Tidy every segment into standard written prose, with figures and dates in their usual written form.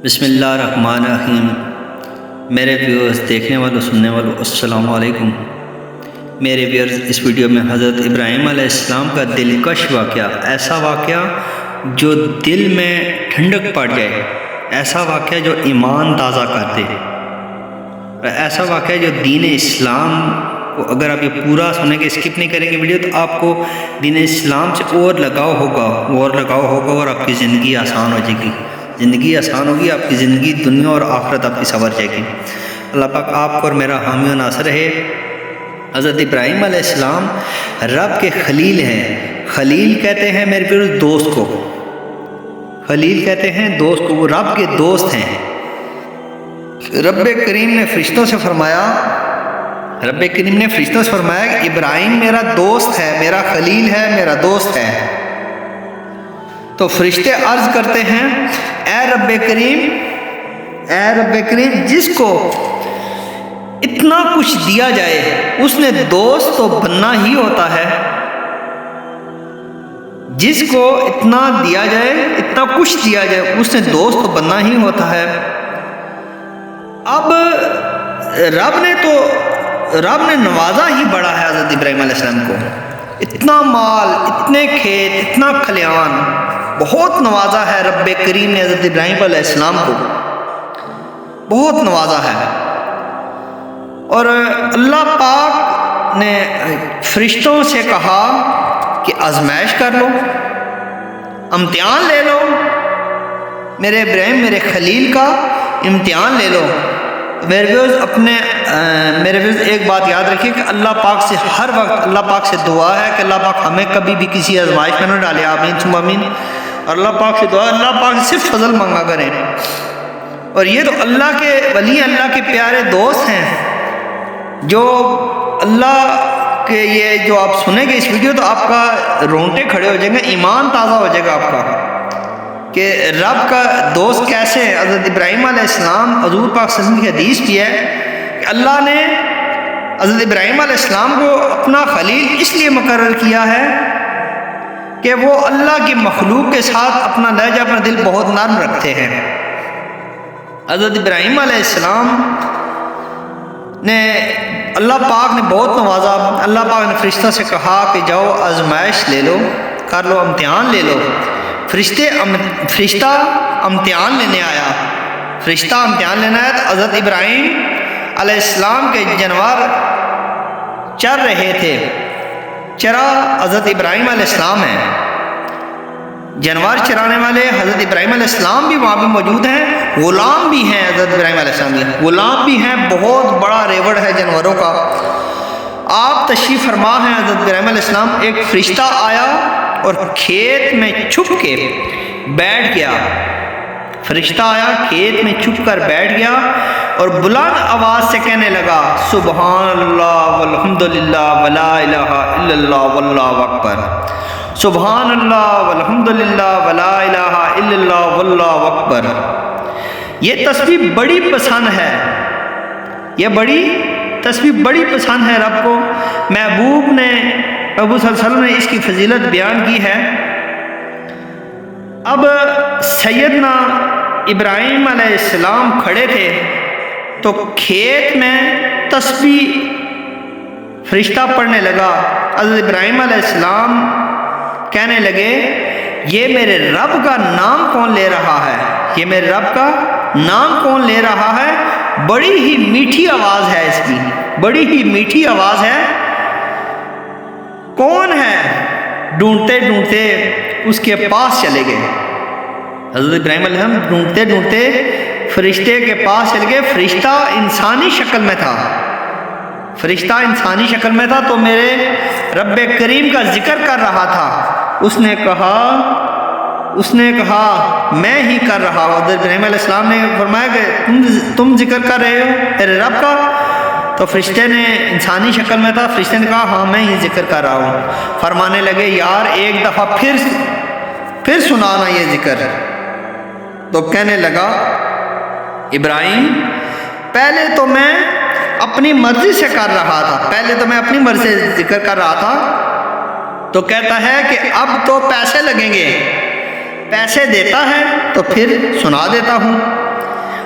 بسم اللہ الرحمن الرحیم۔ میرے ویورز، دیکھنے والوں، سننے والوں، السلام علیکم۔ میرے ویورز، اس ویڈیو میں حضرت ابراہیم علیہ السلام کا دلکش واقعہ، ایسا واقعہ جو دل میں ٹھنڈک پڑ جائے، ایسا واقعہ جو ایمان تازہ کر دے، ایسا واقعہ جو دین اسلام کو، اگر آپ یہ پورا سنیں گے، اسکپ نہیں کریں گے ویڈیو، تو آپ کو دین اسلام سے اور لگاؤ ہوگا اور آپ کی زندگی آسان ہو جائے گی، زندگی آسان ہوگی، آپ کی زندگی دنیا اور آخرت آپ کی سنور جائے گی۔ اللہ پاک آپ کو اور میرا حامی و ناصر رہے۔ حضرت ابراہیم علیہ السلام رب کے خلیل ہیں۔ خلیل کہتے ہیں میرے پیارے دوست کو، خلیل کہتے ہیں دوست کو، وہ رب کے دوست ہیں۔ رب کریم نے فرشتوں سے فرمایا کہ ابراہیم میرا دوست ہے، میرا خلیل ہے، میرا دوست ہے۔ تو فرشتے عرض کرتے ہیں، اے رب کریم، جس کو اتنا کچھ دیا جائے اس نے دوست تو بننا ہی ہوتا ہے۔ جس کو اتنا دیا جائے، اتنا کچھ دیا جائے، اس نے دوست تو بننا ہی ہوتا ہے۔ اب رب نے نوازا ہی بڑا ہے حضرت ابراہیم علیہ السلام کو، اتنا مال، اتنے کھیت، اتنا کھلیان، بہت نوازا ہے رب کریم نے حضرت ابراہیم علیہ السلام کو، بہت نوازا ہے۔ اور اللہ پاک نے فرشتوں سے کہا کہ آزمائش کر لو، امتحان لے لو، میرے ابراہیم، میرے خلیل کا امتحان لے لو۔ میرے ویوز ایک بات یاد رکھیے کہ اللہ پاک سے ہر وقت اللہ پاک سے دعا ہے کہ اللہ پاک ہمیں کبھی بھی کسی آزمائش میں نہ ڈالے، آمین ثم آمین۔ اور اللہ پاک سے دعا، اللہ پاک سے صرف فضل مانگا کریں۔ اور یہ تو اللہ کے ولی، اللہ کے پیارے دوست ہیں، جو اللہ کے، یہ جو آپ سنیں گے اس ویڈیو تو آپ کا رونگٹے کھڑے ہو جائیں گے، ایمان تازہ ہو جائے گا آپ کا کہ رب کا دوست کیسے ہے۔ حضرت ابراہیم علیہ السلام، حضور پاک صلی اللہ علیہ وسلم کی حدیث بھی ہے کہ اللہ نے حضرت ابراہیم علیہ السلام کو اپنا خلیل اس لیے مقرر کیا ہے کہ وہ اللہ کی مخلوق کے ساتھ اپنا لہجہ، اپنا دل بہت نرم رکھتے ہیں۔ حضرت ابراہیم علیہ السلام نے اللہ پاک نے بہت نوازا۔ اللہ پاک نے فرشتوں سے کہا کہ جاؤ آزمائش لے لو، کر لو، امتحان لے لو۔ فرشتہ امتحان لینے آیا، تو حضرت ابراہیم علیہ السلام کے جانور چر رہے تھے، چرا حضرت ابراہیم علیہ السلام ہیں، جانور چرانے والے حضرت ابراہیم علیہ السلام بھی وہاں پہ موجود ہیں، غلام بھی ہیں حضرت ابراہیم علیہ السلام کے، غلام بھی ہیں، بہت بڑا ریوڑ ہے جانوروں کا۔ آپ تشریف فرما ہیں حضرت ابراہیم علیہ السلام، ایک فرشتہ آیا اور کھیت میں چھپ کے بیٹھ گیا، فرشتہ آیا کھیت میں چھپ کر بیٹھ گیا اور بلند آواز سے کہنے لگا، سبحان اللہ والحمدللہ ولا الہ الا اللہ واللہ اکبر، سبحان اللہ والحمدللہ ولا الہ الا اللہ واللہ اکبر۔ یہ تسبیح بڑی پسند ہے، تسبیح بڑی پسند ہے رب کو۔ محبوب صلی اللہ علیہ وسلم نے اس کی فضیلت بیان کی ہے۔ اب سیدنا ابراہیم علیہ السلام کھڑے تھے تو کھیت میں تسبیح فرشتہ پڑھنے لگا۔ حضرت ابراہیم علیہ السلام کہنے لگے، یہ میرے رب کا نام کون لے رہا ہے، یہ میرے رب کا نام کون لے رہا ہے؟ بڑی ہی میٹھی آواز ہے اس کی، بڑی ہی میٹھی آواز ہے، کون ہے؟ ڈھونڈتے ڈھونڈتے اس کے پاس چلے گئے۔ حضرت ابراہیم علیہ السلام ڈھونڈتے ڈھونڈتے فرشتے کے پاس چلے گئے۔ فرشتہ انسانی شکل میں تھا، تو میرے رب کریم کا ذکر کر رہا تھا۔ اس نے کہا میں ہی کر رہا ہوں۔ حضرت ابراہیم علیہ السلام نے فرمایا کہ تم ذکر کر رہے ہو میرے رب کا؟ تو فرشتے نے، انسانی شکل میں تھا، فرشتے نے کہا ہاں میں ہی ذکر کر رہا ہوں۔ فرمانے لگے، یار ایک دفعہ پھر سنانا یہ ذکر۔ تو کہنے لگا، ابراہیم پہلے تو میں اپنی مرضی سے کر رہا تھا، ذکر کر رہا تھا، تو کہتا ہے کہ اب تو پیسے لگیں گے، پیسے دیتا ہے تو پھر سنا دیتا ہوں۔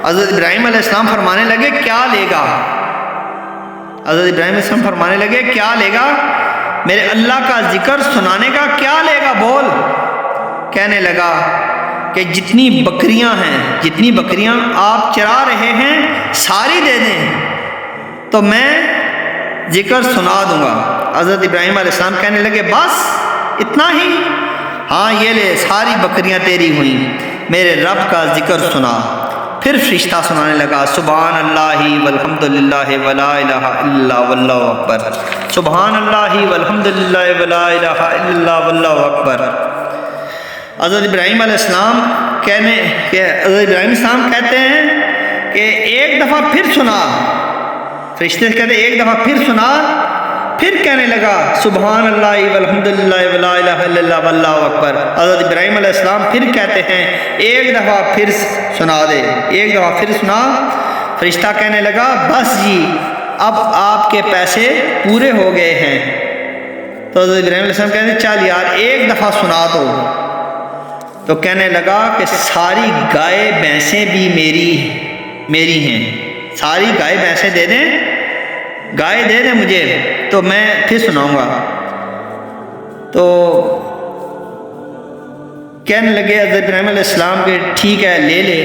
حضرت ابراہیم علیہ السلام فرمانے لگے کیا لے گا؟ حضرت ابراہیم علیہ السلام فرمانے لگے کیا لے گا؟ میرے اللہ کا ذکر سنانے کا کیا لے گا بول؟ کہنے لگا کہ جتنی بکریاں ہیں، جتنی بکریاں آپ چرا رہے ہیں ساری دے دیں تو میں ذکر سنا دوں گا۔ حضرت ابراہیم علیہ السلام کہنے لگے بس اتنا ہی؟ ہاں یہ لے، ساری بکریاں تیری ہوئیں، میرے رب کا ذکر سنا۔ پھر فرشتہ سنانے لگا سبحان اللہ والحمد للہ ولا الہ الا اللہ واللہ اکبر، سبحان اللہ والحمد للہ ولا الہ الا اللہ واللہ اکبر۔ حضرت ابراہیم علیہ السلام حضرت ابراہیم علیہ السلام کہتے ہیں کہ ایک دفعہ پھر سنا، فرشتے کہتے ہیں ایک دفعہ پھر سنا، پھر کہنے لگا سبحان اللہ والحمد للہ ولا الہ الا اللہ واللہ اکبر۔ حضرت ابراہیم علیہ السلام پھر کہتے ہیں ایک دفعہ پھر سنا دے، ایک دفعہ پھر سنا۔ فرشتہ کہنے لگا بس جی اب آپ کے پیسے پورے ہو گئے ہیں۔ تو حضرت ابراہیم علیہ السلام کہتے ہیں چل یار ایک دفعہ سنا دو۔ تو کہنے لگا کہ ساری گائے بھینسیں بھی میری ہیں، ساری گائے بھینسیں دے دیں، گائے دے دیں مجھے تو میں پھر سناؤں گا۔ تو کہنے لگے حضرت ابراہیم علیہ السلام کہ ٹھیک ہے لے لے،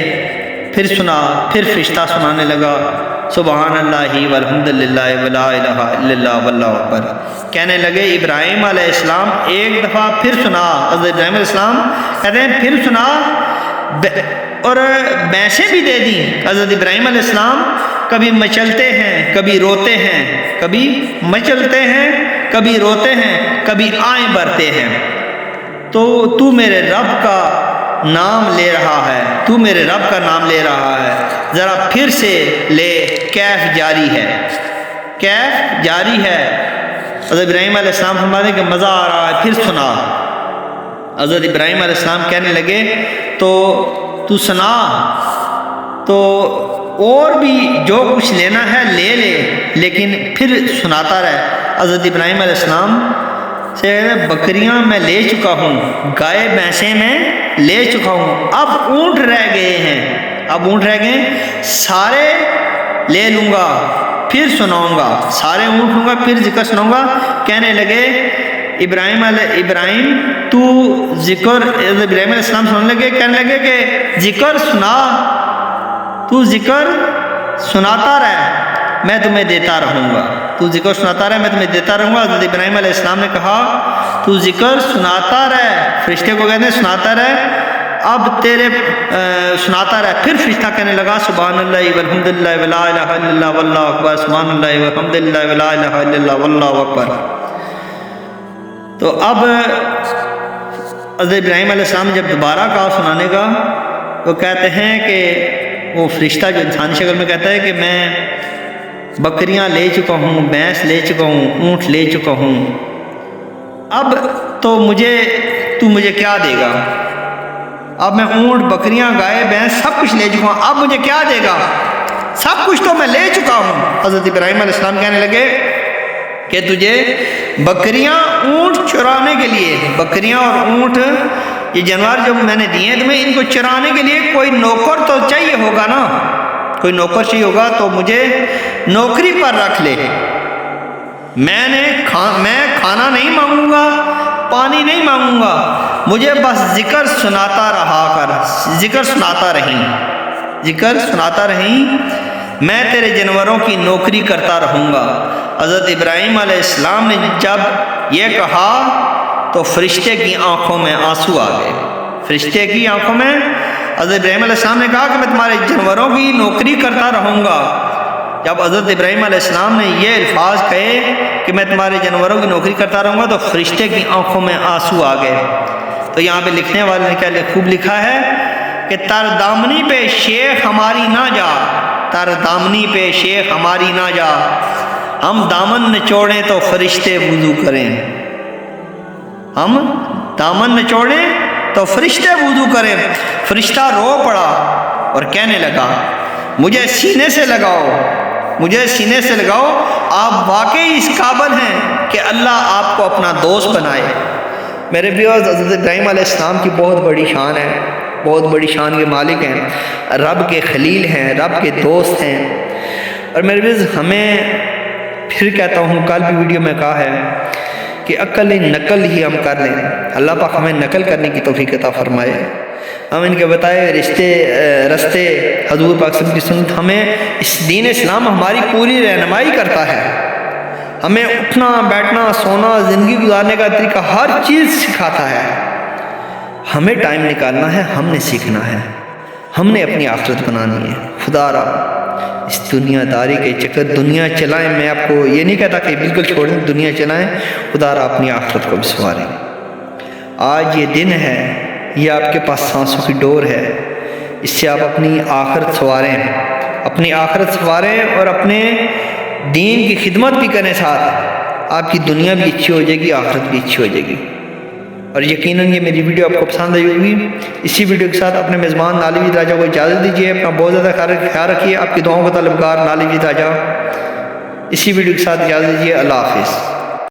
پھر سنا۔ پھر فرشتہ سنانے لگا سبحان اللہ والحمد للہ ولا الہ الا اللہ واللہ اکبر۔ کہنے لگے ابراہیم علیہ السلام ایک دفعہ پھر سنا۔ حضرت ابراہیم علیہ السلام کہتے ہیں پھر سنا اور بھینسیں بھی دے دیں۔ حضرت ابراہیم علیہ السلام کبھی مچلتے ہیں کبھی روتے ہیں، کبھی مچلتے ہیں کبھی روتے ہیں، کبھی آہیں بھرتے ہیں۔ تو میرے رب کا نام لے رہا ہے، تو میرے رب کا نام لے رہا ہے، ذرا پھر سے لے، کیف جاری ہے، کیف جاری ہے۔ حضرت ابراہیم علیہ السلام فرماتے ہیں کہ مزہ آ رہا ہے، پھر سنا۔ حضرت ابراہیم علیہ السلام کہنے لگے تو سنا، تو اور بھی جو کچھ لینا ہے لے لے لیکن پھر سناتا رہے۔ حضرت ابراہیم علیہ السلام سے بکریاں میں لے چکا ہوں، گائے بھینسیں میں لے چکا ہوں، اب اونٹ رہ گئے ہیں، اب اونٹ رہ گئے، سارے لے لوں گا پھر سناؤں گا، سارے اونٹ لوں گا پھر ذکر سناؤں گا۔ کہنے لگے ابراہیم تو ذکر، ابراہیم علیہ السلام سننے لگے، کہنے لگے کہ ذکر سنا، تو ذکر سناتا رہ میں تمہیں دیتا رہوں گا، تو ذکر سناتا رہ میں تمہیں دیتا رہوں گا۔ حضرت ابراہیم علیہ السلام نے کہا تو ذکر سناتا رہ، فرشتے کو کہتے ہیں سناتا رہ، اب تیرے سناتا رہ۔ پھر فرشتہ کہنے لگا سبحان اللہ والحمد للہ ولا الہ الا اللہ واللہ اکبر، سبحان اللہ والحمد للہ ولا الہ الا اللہ واللہ اکبر۔ تو اب حضرت ابراہیم علیہ السلام جب دوبارہ کہا سنانے کا تو کہتے ہیں کہ وہ فرشتہ جو انسانی شکل میں کہتا ہے کہ میں بکریاں لے چکا ہوں، بھینس لے چکا ہوں، اونٹ لے چکا ہوں، اب تو تو مجھے کیا دے گا؟ اب میں اونٹ، بکریاں، گائے، بھینس سب کچھ لے چکا ہوں، اب مجھے کیا دے گا؟ سب کچھ تو میں لے چکا ہوں۔ حضرت ابراہیم علیہ السلام کہنے لگے کہ تجھے بکریاں، اونٹ چرانے کے لیے، بکریاں اور اونٹ یہ جانور جو میں نے دیے تمہیں، ان کو چرانے کے لیے کوئی نوکر تو چاہیے ہوگا نا، کوئی نوکر چاہیے ہوگا، تو مجھے نوکری پر رکھ لے۔ میں کھانا نہیں مانگوں گا، پانی نہیں مانگوں گا، مجھے بس ذکر سناتا رہا کر، ذکر سناتا رہیں، ذکر سناتا رہیں، میں تیرے جانوروں کی نوکری کرتا رہوں گا۔ حضرت ابراہیم علیہ السلام نے جب یہ کہا تو فرشتے کی آنکھوں میں آنسو آ گئے، فرشتے کی آنکھوں میں۔ حضرت ابراہیم علیہ السلام نے کہا کہ میں تمہارے جانوروں کی نوکری کرتا رہوں گا۔ جب حضرت ابراہیم علیہ السلام نے یہ الفاظ کہے کہ میں تمہارے جانوروں کی نوکری کرتا رہوں گا تو فرشتے کی آنکھوں میں آنسو آ گئے۔ تو یہاں پہ لکھنے والے نے کیا خوب لکھا ہے کہ تر دامنی پہ شیخ ہماری نہ جا، تر دامنی پہ شیخ ہماری نہ جا، ہم دامن نچوڑیں تو فرشتے وضو کریں، ہم دامن نچوڑیں تو فرشتے وضو کریں۔ فرشتہ رو پڑا اور کہنے لگا مجھے سینے سے لگاؤ، مجھے سینے سے لگاؤ، آپ واقعی اس قابل ہیں کہ اللہ آپ کو اپنا دوست بنائے۔ میرے بھی حضرت ابراہیم علیہ السلام کی بہت بڑی شان ہے، بہت بڑی شان کے مالک ہیں، رب کے خلیل ہیں، رب کے دوست ہیں۔ اور میرے عزیز ہمیں پھر کہتا ہوں، کل بھی ویڈیو میں کہا ہے کہ عقل نقل ہی ہم کر لیں، اللہ پاک ہمیں نقل کرنے کی توفیق عطا فرمائے۔ ہم ان کے بتائے رستے حضور پاک صلی اللہ علیہ وسلم کی سنت، ہمیں اس دین اسلام ہماری پوری رہنمائی کرتا ہے، ہمیں اٹھنا بیٹھنا سونا زندگی گزارنے کا طریقہ ہر چیز سکھاتا ہے۔ ہمیں ٹائم نکالنا ہے، ہم نے سیکھنا ہے، ہم نے اپنی آخرت بنانی ہے۔ خدا را اس دنیا داری کے چکر دنیا چلائیں، میں آپ کو یہ نہیں کہتا کہ بالکل چھوڑیں، دنیا چلائیں، خدا را اپنی آخرت کو بھی سنواریں۔ آج یہ دن ہے، یہ آپ کے پاس سانسوں کی ڈور ہے، اس سے آپ اپنی آخرت سنواریں، اپنی آخرت سنواریں اور اپنے دین کی خدمت بھی کریں، ساتھ آپ کی دنیا بھی اچھی ہو جائے گی، آخرت بھی اچھی ہو جائے گی۔ اور یقیناً یہ میری ویڈیو آپ کو پسند آئی ہوگی۔ اسی ویڈیو کے ساتھ اپنے میزبان نالی راجہ کو اجازت دیجیے، اپنا بہت زیادہ خیال رکھیے، آپ کی دعاؤں کا طلبگار نالی راجہ۔ اسی ویڈیو کے ساتھ اجازت دیجیے، اللہ حافظ۔